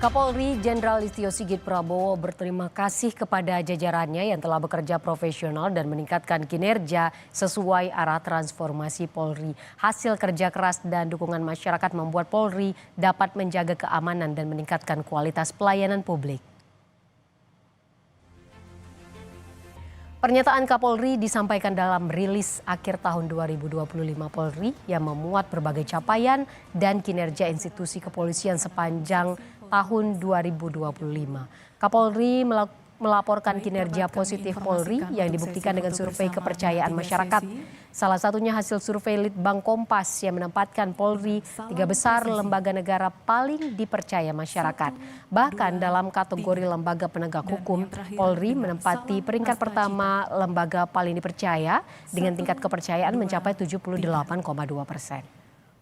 Kapolri Jenderal Listio Sigit Prabowo berterima kasih kepada jajarannya yang telah bekerja profesional dan meningkatkan kinerja sesuai arah transformasi Polri. Hasil kerja keras dan dukungan masyarakat membuat Polri dapat menjaga keamanan dan meningkatkan kualitas pelayanan publik. Pernyataan Kapolri disampaikan dalam rilis akhir tahun 2025 Polri yang memuat berbagai capaian dan kinerja institusi kepolisian sepanjang tahun 2025. Kapolri melaporkan kinerja positif Polri yang dibuktikan dengan survei kepercayaan masyarakat. Salah satunya hasil survei Litbang Kompas yang menempatkan Polri 3 besar lembaga negara paling dipercaya masyarakat. Bahkan dalam kategori lembaga penegak hukum, Polri menempati peringkat pertama lembaga paling dipercaya dengan tingkat kepercayaan mencapai 78,2%.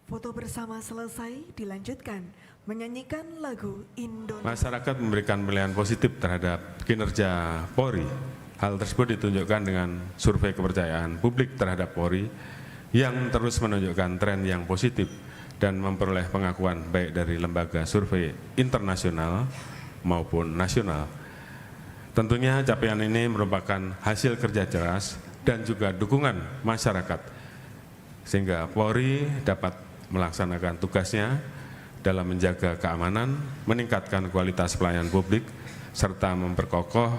Foto bersama selesai, dilanjutkan menyanyikan lagu Indonesia. Masyarakat memberikan penilaian positif terhadap kinerja Polri. Hal tersebut ditunjukkan dengan survei kepercayaan publik terhadap Polri yang terus menunjukkan tren yang positif dan memperoleh pengakuan baik dari lembaga survei internasional maupun nasional. Tentunya capaian ini merupakan hasil kerja keras dan juga dukungan masyarakat sehingga Polri dapat melaksanakan tugasnya dalam menjaga keamanan, meningkatkan kualitas pelayanan publik, serta memperkokoh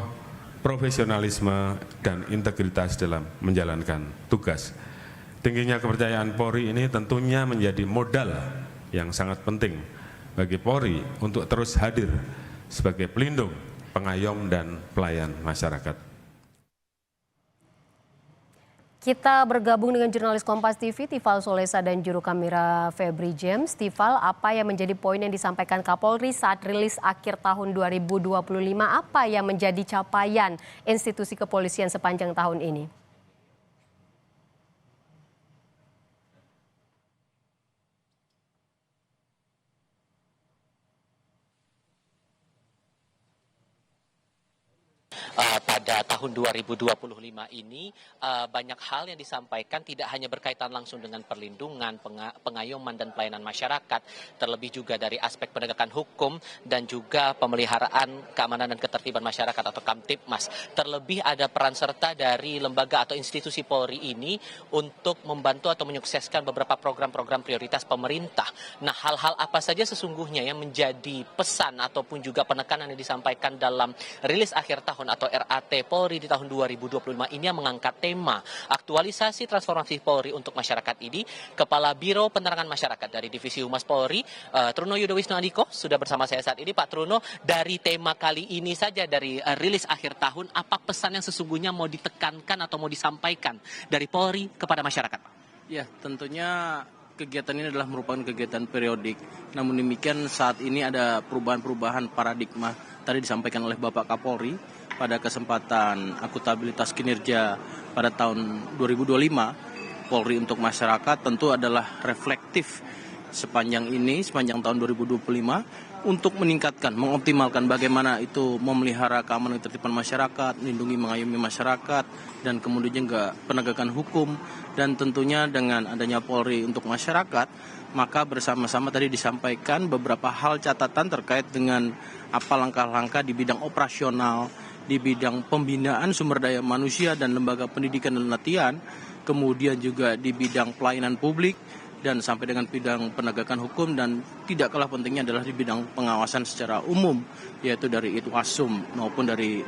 profesionalisme dan integritas dalam menjalankan tugas. Tingginya kepercayaan Polri ini tentunya menjadi modal yang sangat penting bagi Polri untuk terus hadir sebagai pelindung, pengayom, dan pelayan masyarakat. Kita bergabung dengan jurnalis Kompas TV, Tifal Solesa dan juru kamera Febri James. Tifal, apa yang menjadi poin yang disampaikan Kapolri saat rilis akhir tahun 2025? Apa yang menjadi capaian institusi kepolisian sepanjang tahun ini? Pada tahun 2025 ini banyak hal yang disampaikan tidak hanya berkaitan langsung dengan perlindungan, pengayoman dan pelayanan masyarakat, terlebih juga dari aspek penegakan hukum dan juga pemeliharaan keamanan dan ketertiban masyarakat atau Kamtibmas. Terlebih ada peran serta dari lembaga atau institusi Polri ini untuk membantu atau menyukseskan beberapa program-program prioritas pemerintah. Nah, hal-hal apa saja sesungguhnya yang menjadi pesan ataupun juga penekanan yang disampaikan dalam rilis akhir tahun atau RAT Polri di tahun 2025 ini yang mengangkat tema aktualisasi transformasi Polri untuk masyarakat ini. Kepala Biro Penerangan Masyarakat dari Divisi Humas Polri, Truno Yudowisno Andiko, sudah bersama saya saat ini. Pak Truno, dari tema kali ini saja dari rilis akhir tahun, apa pesan yang sesungguhnya mau ditekankan atau mau disampaikan dari Polri kepada masyarakat, Pak? Ya, tentunya kegiatan ini adalah merupakan kegiatan periodik. Namun demikian saat ini ada perubahan-perubahan paradigma. Tadi disampaikan oleh Bapak Kapolri pada kesempatan akuntabilitas kinerja pada tahun 2025, Polri untuk masyarakat tentu adalah reflektif sepanjang tahun 2025 untuk meningkatkan, mengoptimalkan bagaimana itu memelihara keamanan dan ketertiban masyarakat, melindungi, mengayomi masyarakat, dan kemudian juga penegakan hukum. Dan tentunya dengan adanya Polri untuk masyarakat, maka bersama-sama tadi disampaikan beberapa hal catatan terkait dengan apa langkah-langkah di bidang operasional, di bidang pembinaan sumber daya manusia dan lembaga pendidikan dan latihan, kemudian juga di bidang pelayanan publik, dan sampai dengan bidang penegakan hukum, dan tidak kalah pentingnya adalah di bidang pengawasan secara umum, yaitu dari Itwasum maupun dari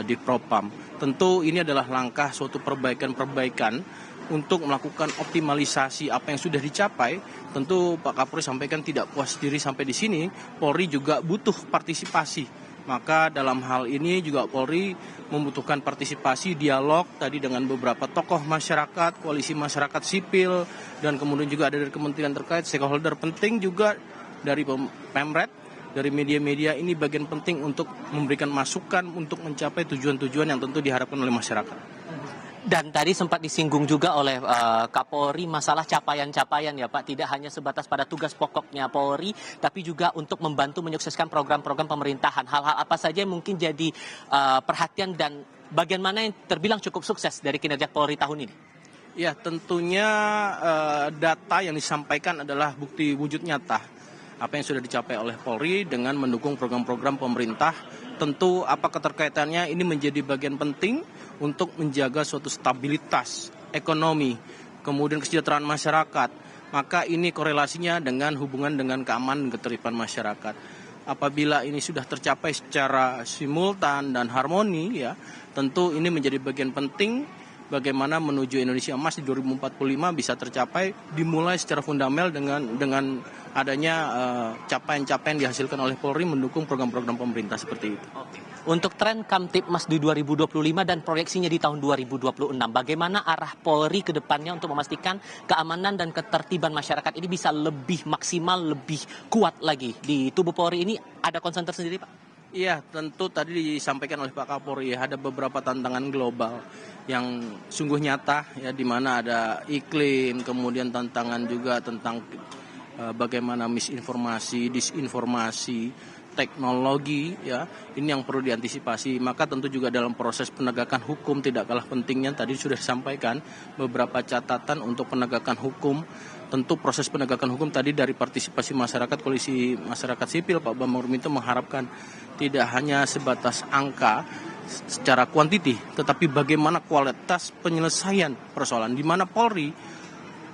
Dipropam. Tentu ini adalah langkah suatu perbaikan-perbaikan untuk melakukan optimalisasi apa yang sudah dicapai. Tentu Pak Kapolri sampaikan tidak puas diri sampai di sini, Polri juga butuh partisipasi. Maka dalam hal ini juga Polri membutuhkan partisipasi dialog tadi dengan beberapa tokoh masyarakat, koalisi masyarakat sipil, dan kemudian juga ada dari kementerian terkait, stakeholder penting juga dari Pemret, dari media-media. Ini bagian penting untuk memberikan masukan untuk mencapai tujuan-tujuan yang tentu diharapkan oleh masyarakat. Dan tadi sempat disinggung juga oleh Kapolri masalah capaian-capaian ya Pak, tidak hanya sebatas pada tugas pokoknya Polri, tapi juga untuk membantu menyukseskan program-program pemerintahan. Hal-hal apa saja yang mungkin jadi perhatian dan bagian mana yang terbilang cukup sukses dari kinerja Polri tahun ini? Ya, tentunya data yang disampaikan adalah bukti wujud nyata. apa yang sudah dicapai oleh Polri dengan mendukung program-program pemerintah. Tentu apa keterkaitannya ini menjadi bagian penting untuk menjaga suatu stabilitas ekonomi, kemudian kesejahteraan masyarakat. Maka ini korelasinya dengan hubungan dengan keamanan dan ketertiban masyarakat. Apabila ini sudah tercapai secara simultan dan harmoni, ya, tentu ini menjadi bagian penting bagaimana menuju Indonesia Emas di 2045 bisa tercapai, dimulai secara fundamental dengan adanya capaian-capaian dihasilkan oleh Polri mendukung program-program pemerintah seperti itu. Untuk tren Kamtipmas di 2025 dan proyeksinya di tahun 2026, bagaimana arah Polri ke depannya untuk memastikan keamanan dan ketertiban masyarakat ini bisa lebih maksimal, lebih kuat lagi di tubuh Polri ini? Ada concern tersendiri, Pak? Iya, tentu tadi disampaikan oleh Pak Kapolri, ada beberapa tantangan global yang sungguh nyata, ya, di mana ada iklim, kemudian tantangan juga tentang bagaimana misinformasi, disinformasi, teknologi, ya, ini yang perlu diantisipasi. Maka tentu juga dalam proses penegakan hukum tidak kalah pentingnya, tadi sudah disampaikan beberapa catatan untuk penegakan hukum. Tentu proses penegakan hukum tadi dari partisipasi masyarakat, koalisi masyarakat sipil, Pak Bambang Rukminto mengharapkan tidak hanya sebatas angka secara kuantiti, tetapi bagaimana kualitas penyelesaian persoalan, di mana Polri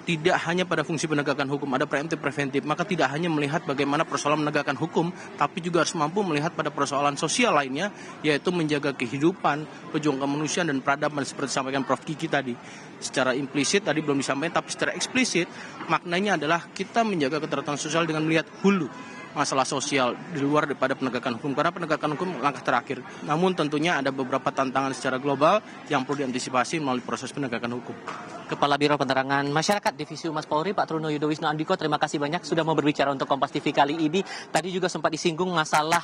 tidak hanya pada fungsi penegakan hukum, ada preventif, maka tidak hanya melihat bagaimana persoalan menegakkan hukum, tapi juga harus mampu melihat pada persoalan sosial lainnya, yaitu menjaga kehidupan, pejuang kemanusiaan dan peradaban seperti disampaikan Prof. Kiki tadi. Secara implisit tadi belum disampaikan, tapi secara eksplisit maknanya adalah kita menjaga keteraturan sosial dengan melihat hulu masalah sosial di luar daripada penegakan hukum, karena penegakan hukum langkah terakhir. Namun tentunya ada beberapa tantangan secara global yang perlu diantisipasi melalui proses penegakan hukum. Kepala Biro Penerangan Masyarakat Divisi Humas Polri, Pak Truno Yudowisno Andiko, terima kasih banyak sudah mau berbicara untuk Kompas TV kali ini. Tadi juga sempat disinggung masalah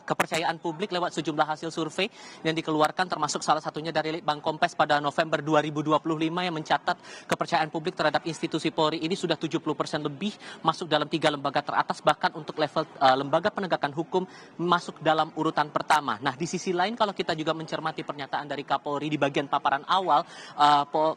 kepercayaan publik lewat sejumlah hasil survei yang dikeluarkan, termasuk salah satunya dari Litbang Kompas pada November 2025 yang mencatat kepercayaan publik terhadap institusi Polri ini sudah 70% lebih, masuk dalam 3 lembaga teratas, bahkan untuk level lembaga penegakan hukum masuk dalam urutan pertama. Nah, di sisi lain kalau kita juga mencermati pernyataan dari Kapolri di bagian paparan awal,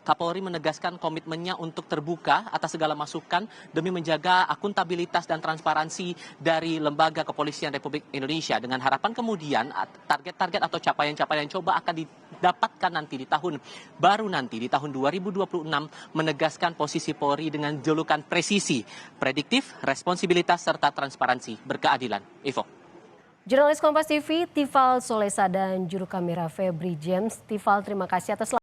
Kapolri menegaskan komitmennya untuk terbuka atas segala masukan demi menjaga akuntabilitas dan transparansi dari lembaga kepolisian Republik Indonesia, dengan harapan kemudian target-target atau capaian-capaian coba akan didapatkan nanti di tahun baru nanti di tahun 2026, menegaskan posisi Polri dengan julukan presisi, prediktif, responsibilitas serta transparansi berkeadilan. Ivo. Jurnalis Kompas TV, Tifal Solesa dan juru kamera Febri James. Tifal, terima kasih atas